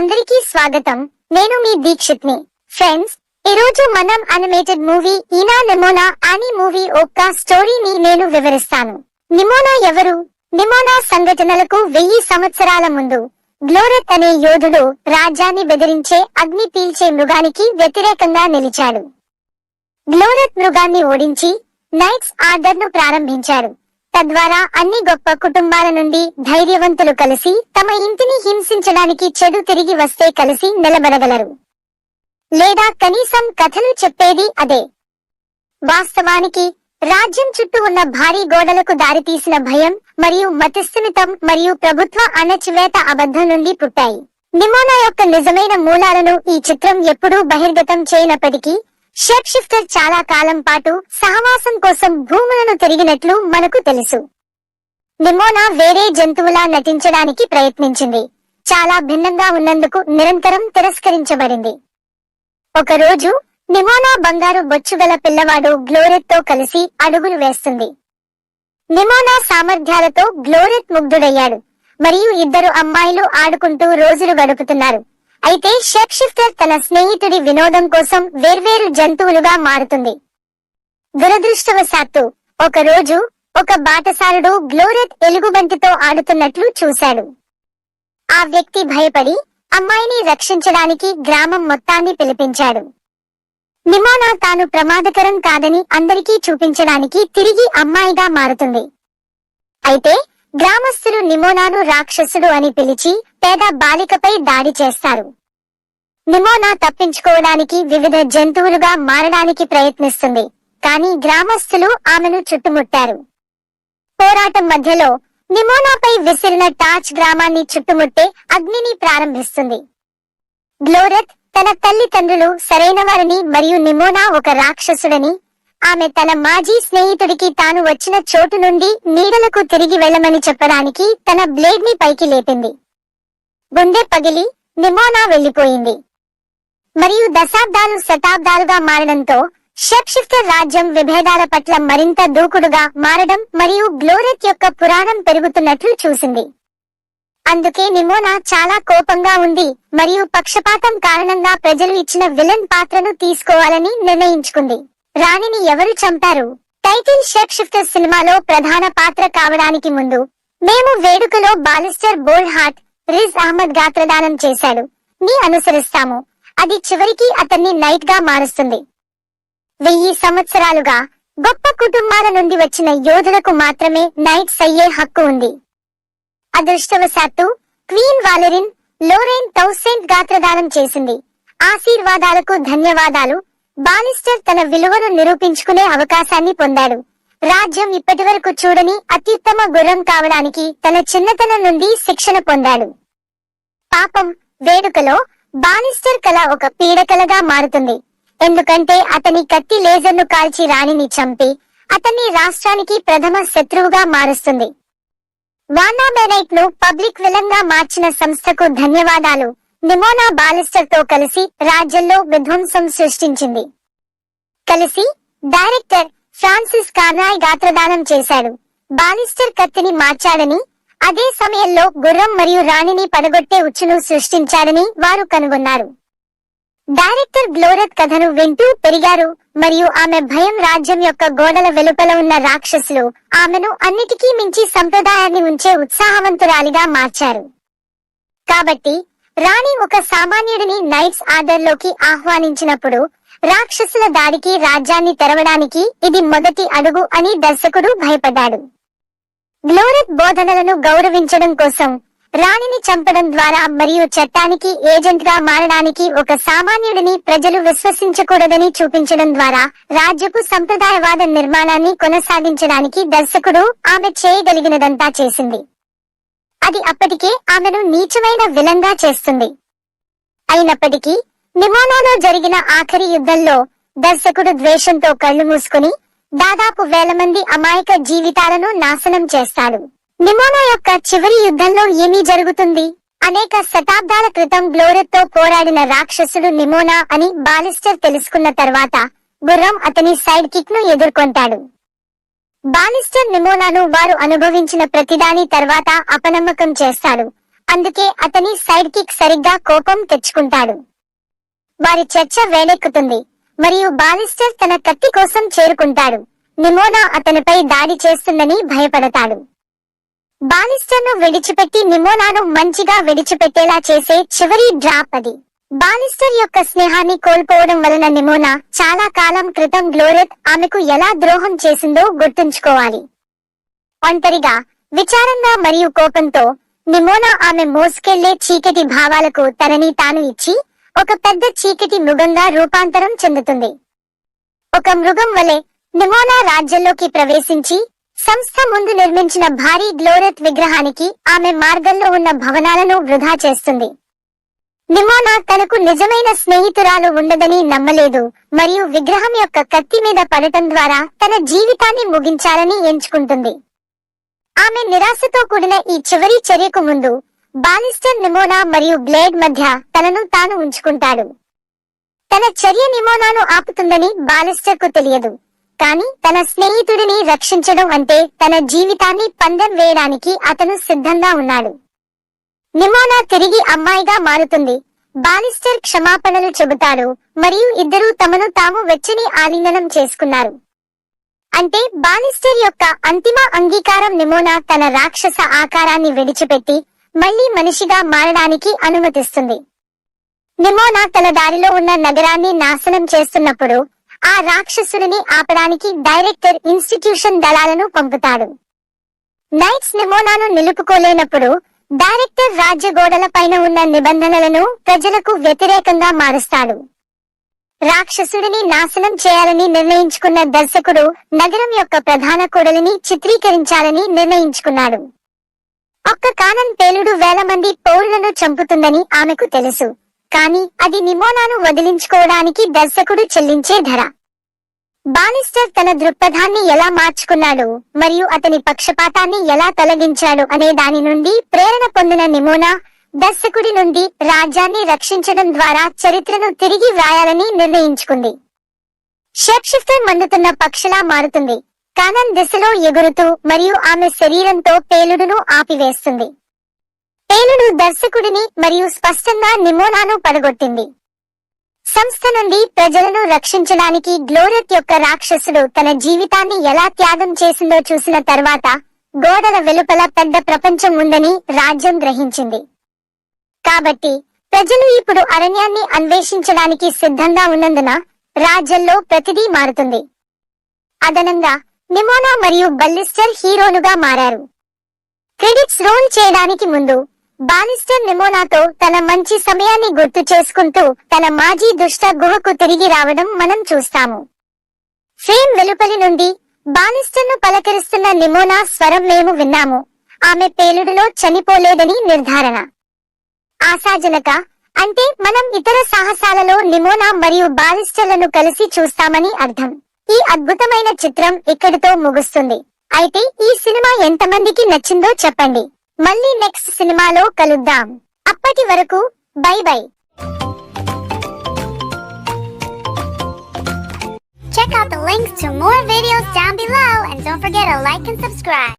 అందరికీ స్వాగతం. నేను మీ దీక్షిత్ని. ఫ్రెండ్స్, ఈ రోజు మనం అనిమేటెడ్ మూవీ ఈనా నిమోనా అనే మూవీ యొక్క స్టోరీని నేను వివరిస్తాను. నిమోనా ఎవరు? నిమోనా సంఘటనలకు 1000 సంవత్సరాల ముందు గ్లోరెత్ అనే యోధుడు రాజ్యాన్ని బెదిరించే అగ్ని పీల్చే మృగానికి వ్యతిరేకంగా నిలిచాడు. గ్లోరెత్ మృగాన్ని ఓడించి నైట్స్ ఆర్డర్ ను ప్రారంభించాడు. తద్వారా అన్ని గొప్ప కుటుంబాల నుండి ధైర్యవంతులు కలిసి తమ ఇంటిని హింసించడానికి చెడు తిరిగి వస్తే కలిసి నిలబడగలరు, లేదా కనీసం కథలు చెప్పేది అదే. వాస్తవానికి రాజ్యం చుట్టూ ఉన్న భారీ గోడలకు దారితీసిన భయం మరియు మతిస్థిమితం మరియు ప్రభుత్వ అణచివేత అబద్ధం నుండి పుట్టాయి. నిమోనా యొక్క నిజమైన మూలాలను ఈ చిత్రం ఎప్పుడూ బహిర్గతం చేయనప్పటికీ షేప్ షిఫ్టర్ చాలా కాలం పాటు సహవాసం కోసం భూములను తిరిగినట్లు మనకు తెలుసు. నిమోనా వేరే జంతువులా నటించడానికి ప్రయత్నించింది. చాలా భిన్నంగా ఉన్నందుకు నిరంతరం తిరస్కరించబడింది. ఒకరోజు నిమోనా బంగారు బొచ్చుగల పిల్లవాడు గ్లోరెత్ తో కలిసి అడుగులు వేస్తుంది. నిమోనా సామర్థ్యాలతో గ్లోరెత్ ముగ్ధుడయ్యాడు మరియు ఇద్దరు అమ్మాయిలు ఆడుకుంటూ రోజులు గడుపుతున్నారు. అయితే షేప్ షిఫ్టర్ తన స్నేహితుడి వినోదం కోసం వేర్వేరు జంతువులుగా మారుతుంది. దురదృష్టవశాత్తు ఒకరోజు ఒక బాటసారుడు గ్లోరెత్ ఎలుగుబంటితో ఆడుతున్నట్లు చూశాడు. ఆ వ్యక్తి భయపడి అమ్మాయిని రక్షించడానికి గ్రామం మొత్తాన్ని పిలిపించాడు. నిమోనా తాను ప్రమాదకరం కాదని అందరికీ చూపించడానికి తిరిగి అమ్మాయిగా మారుతుంది. అయితే గ్రామస్తులు నిమోనాను రాక్షసుడు అని పిలిచి పేద బాలికపై దాడి చేస్తారు. నిమోనా తప్పించుకోవడానికి వివిధ జంతువులుగా మారడానికి ప్రయత్నిస్తుంది, కానీ గ్రామస్తులు ఆమెను చుట్టుముట్టారు. పోరాటం మధ్యలో నిమోనాపై విసిరిన టార్చ్ గ్రామాన్ని చుట్టుముట్టే అగ్నిని ప్రారంభిస్తుంది. గ్లోరెత్ తన తల్లిదండ్రులు సరైనవారని మరియు నిమోనా ఒక రాక్షసుడని, ఆమె తన మాజీ స్నేహితుడికి తాను వచ్చిన చోటు నుండి నీడలకు తిరిగి వెళ్లమని చెప్పడానికి తన బ్లేడ్ ని పైకి లేపింది. గుండె పగిలి నిమోనా వెళ్లిపోయింది. మరియు దశాబ్దాలు శతాబ్దాలుగా మారడంతో షేప్ షిఫ్టర్ రాజ్యం విభేదాల పట్ల మరింత దూకుడుగా మారడం మరియు గ్లోరెత్ యొక్క పురాణం పెరుగుతున్నట్లు చూసింది. అందుకే నిమోనా చాలా కోపంగా ఉంది మరియు పక్షపాతం కారణంగా ప్రజలు ఇచ్చిన విలన్ పాత్రను తీసుకోవాలని నిర్ణయించుకుంది. రాణిని ఎవరు చంపారు? టైటిల్ షేప్ షిఫ్టర్ సినిమాలో ప్రధాన పాత్ర కావడానికి ముందు మేము వేడుకలో బాలిస్టర్ బోల్డ్ హార్ట్ రిజ్ అహ్మద్ గాత్రదానం చేశాడు ని అనుసరిస్తాము. అది చివరికి అతన్ని నైట్ గా మారుస్తుంది. 1000 సంవత్సరాలుగా గొప్ప కుటుంబాల నుండి వచ్చిన యోధులకు మాత్రమే నైట్స్ అయ్యే హక్కు ఉంది. అదృష్టవశాత్తు క్వీన్ వాలెరిన్ లోరెన్ టౌసెంట్ గాత్రదానం చేసింది. ఆశీర్వాదాలకు ధన్యవాదాలు. బాలిస్టర్ తన విలువను నిరూపించుకునే అవకాశాన్ని పొందాడు. రాజ్యం ఇప్పటివరకు చూడని అత్యుత్తమ గుర్రం కావడానికి తన చిన్నతనం నుండి శిక్షణ పొందాడు. పాపం, వేడుకలో బాలిస్టర్ కళ ఒక పీడకలగా మారుతుంది, ఎందుకంటే అతని కత్తి లేజర్ను కాల్చి రాణిని చంపి అతన్ని రాష్ట్రానికి ప్రథమ శత్రువుగా మారుస్తుంది. వాన్నా బెనైట్ ను పబ్లిక్ విలన్ గా మార్చిన సంస్థకు ధన్యవాదాలు. నిమోనా బాలిస్టర్ తో కలిసి రాజ్యంలో విధ్వంసం సృష్టించింది. కలిసి డైరెక్టర్ ఫ్రాన్సిస్ కార్నాయ్ గాత్రదానం చేశాడు. బాలిస్టర్ కత్తిని మార్చాడని, అదే సమయంలో గుర్రం మరియు రాణిని పడగొట్టే ఉచ్చును సృష్టించాడని వారు కనుగొన్నారు. డైరెక్టర్ గ్లోరెత్ కథను వింటూ పెరిగారు మరియు ఆమె భయం రాజ్యం యొక్క గోడల వెలుపల ఉన్న రాక్షసులు ఆమెను అన్నిటికీ మించి సంప్రదాయాన్ని ఉంచే ఉత్సాహవంతురాలిగా మార్చారు. కాబట్టి రాణి ఒక సామాన్యుడిని నైట్స్ ఆర్డర్ లోకి ఆహ్వానించినప్పుడు రాక్షసుల దాడికి రాజ్యాన్ని తెరవడానికి ఇది మొదటి అడుగు అని దర్శకుడు భయపడ్డాడు. గ్లోరెత్ బోధనలను గౌరవించడం కోసం రాణిని చంపడం ద్వారా మరియు చట్టానికి ఏజెంట్ గా మారడానికి ఒక సామాన్యుడిని ప్రజలు విశ్వసించకూడదని చూపించడం ద్వారా రాజ్యపు సంప్రదాయవాద నిర్మాణాన్ని కొనసాగించడానికి దర్శకుడు ఆమె చేయగలిగినదంతా చేసింది. అది అప్పటికే ఆమెను నీచమైన విలన్గా చేస్తుంది. అయినప్పటికీ నిమోనాలో జరిగిన ఆఖరి యుద్ధంలో దర్శకుడు ద్వేషంతో కళ్లు మూసుకుని దాదాపు 1000 మంది అమాయక జీవితాలను నాశనం చేస్తాడు. నిమోనా యొక్క చివరి యుద్ధంలో ఏమీ జరుగుతుంది? అనేక శతాబ్దాల క్రితం గ్లోరెత్ తో పోరాడిన రాక్షసుడు నిమోనా అని బాలిస్టర్ తెలుసుకున్న తర్వాత గుర్రం అతని సైడ్ కిక్ ను ఎదుర్కొంటాడు. బాలిస్టర్ నిమోనాను వారు అనుభవించిన ప్రతిదాని తర్వాత అపనమ్మకం చేస్తాడు. అందుకే అతని సైడ్ కిక్ సరిగ్గా కోపం తెచ్చుకుంటాడు. వారి చర్చ వేడెక్కుతుంది మరియు బాలిస్టర్ తన కత్తి కోసం చేరుకుంటాడు. నిమోనా అతనిపై దాడి చేస్తుందని భయపడతాడు. బాలిస్టర్ ను విడిచిపెట్టి నిమోనాను మంచిగా విడిచిపెట్టేలా చేసే చివరి డ్రాప్ అది. బాలిస్టర్ యొక్క స్నేహాన్ని కోల్పోవడం వలన నిమోనా చాలా కాలం క్రితం గ్లోరెత్ ఆమెకు ఎలా ద్రోహం చేసిందో గుర్తుంచుకోవాలి. ఒంటరిగా, విచారంగా మరియు కోపంతో నిమోనా ఆమె మోసుకెళ్లే చీకటి భావాలకు తనని తాను ఇచ్చి ఒక పెద్ద చీకటి మృగంగా రూపాంతరం చెందుతుంది. ఒక మృగం వలె నిమోనా రాజ్యంలోకి ప్రవేశించి సంస్థ ముందు నిర్మించిన భారీ గ్లోరెత్ విగ్రహానికి ఆమె మార్గంలో ఉన్న భవనాలను వృధా చేస్తుంది. నిమోనా తనకు నిజమైన స్నేహితురాలు ఉండదని నమ్మలేదు మరియు విగ్రహం యొక్క కత్తి మీద పడటం ద్వారా తన జీవితాన్ని ముగించాలని ఎంచుకుంటుంది. ఆమె నిరాశతో కూడిన ఈ చివరి చర్యకు ముందు బాలిస్టర్ నిమోనా మరియు బ్లేడ్ మధ్య తనను తాను ఉంచుకుంటాడు. తన చర్య నిమోనాను ఆపుతుందని బాలిస్టర్ కు తెలియదు, కానీ తన స్నేహితుడిని రక్షించడం అంటే తన జీవితాన్ని పందెం వేయడానికి అతను సిద్ధంగా ఉన్నాడు. నిమోనా తిరిగి అమ్మాయిగా మారుతుంది. బాలిస్టర్ క్షమాపణలు చెబుతాడు మరియు ఇద్దరూ తమను తాము వెచ్చని ఆలింగనం చేసుకున్నారు. అంటే బాలిస్టర్ యొక్క అంతిమ అంగీకారం నిమోనా తన రాక్షస ఆకారాన్ని విడిచిపెట్టి మళ్లీ మనిషిగా మారడానికి అనుమతిస్తుంది. నిమోనా తన దారిలో ఉన్న నగరాన్ని నాశనం చేస్తున్నప్పుడు ఆ రాక్షసుడిని ఆపడానికి డైరెక్టర్ ఇన్స్టిట్యూషన్ దళాలను పంపుతాడు. నైట్స్ నిమోనాను నిలుపుకోలేనప్పుడు డైరెక్టర్ రాజ్య గోడల పైన ఉన్న నిబంధనలను ప్రజలకు వ్యతిరేకంగా మారుస్తాడు. రాక్షసుడిని నాశనం చేయాలని నిర్ణయించుకున్న దర్శకుడు నగరం యొక్క ప్రధాన కూడలిని చిత్రీకరించాలని నిర్ణయించుకున్నాడు. ఒక్క కానన్ పేలుడు వేల మంది పౌరులను చంపుతుందని ఆమెకు తెలుసు, కానీ అది నిమోనాను వదిలించుకోవడానికి దర్శకుడు చెల్లించే ధర. బాలిస్టర్ తన దృక్పథాన్ని ఎలా మార్చుకున్నాడు మరియు అతని పక్షపాతాన్ని ఎలా తొలగించాడు అనే దాని నుండి ప్రేరణ పొందిన నిమోనా దర్శకుడి నుండి రాజ్యాన్ని రక్షించడం ద్వారా చరిత్రను తిరిగి వ్రాయాలని నిర్ణయించుకుంది. షేప్షిఫ్టర్ మండుతున్న పక్షిలా మారుతుంది, కానన్ దిశలో ఎగురుతూ మరియు ఆమె శరీరంతో పేలుడును ఆపివేస్తుంది. పేలుడు దర్శకుడిని మరియు స్పష్టంగా నిమోనాను పడగొట్టింది. సంస్థ నుండి ప్రజలను రక్షించడానికి గ్లోరెత్ యొక్క రాక్షసుడు తన జీవితాన్ని ఎలా త్యాగం చేసిందో చూసిన తర్వాత గోడల వెలుపల పెద్ద ప్రపంచం ఉందని రాజ్యం గ్రహించింది. కాబట్టి ప్రజలు ఇప్పుడు అరణ్యాన్ని అన్వేషించడానికి సిద్ధంగా ఉన్నందున రాజ్యంలో ప్రతిదీ మారుతుంది. అదనంగా నిమోనా మరియు బాలిస్టర్ హీరోలుగా మారారు. క్రెడిట్స్ రోల్ చేయడానికి ముందు బాలిస్టర్ నిమోనాతో తన మంచి సమయాన్ని గుర్తు చేసుకుంటూ తన మాజీ దుష్ట గుహకు తిరిగి రావడం మనం చూస్తాము. ఫ్రేమ్ వెలుపలి నుండి బాలిస్టర్ ను పలకరిస్తున్న నిమోనా స్వరం మేము విన్నాము, ఆమె పేలుడులో చనిపోలేదని నిర్ధారణ. ఆశాజనక, అంటే మనం ఇతర సాహసాలలో నిమోనా మరియు బాలిస్టర్లను కలిసి చూస్తామని అర్థం. ఈ అద్భుతమైన చిత్రం ఇక్కడితో ముగుస్తుంది. అయితే ఈ సినిమా ఎంతమందికి నచ్చిందో చెప్పండి. మళ్ళీ నెక్స్ట్ సినిమాలో కలుద్దాం. అప్పటి వరకు by by. Check out the links to more videos down below and don't forget to like and subscribe.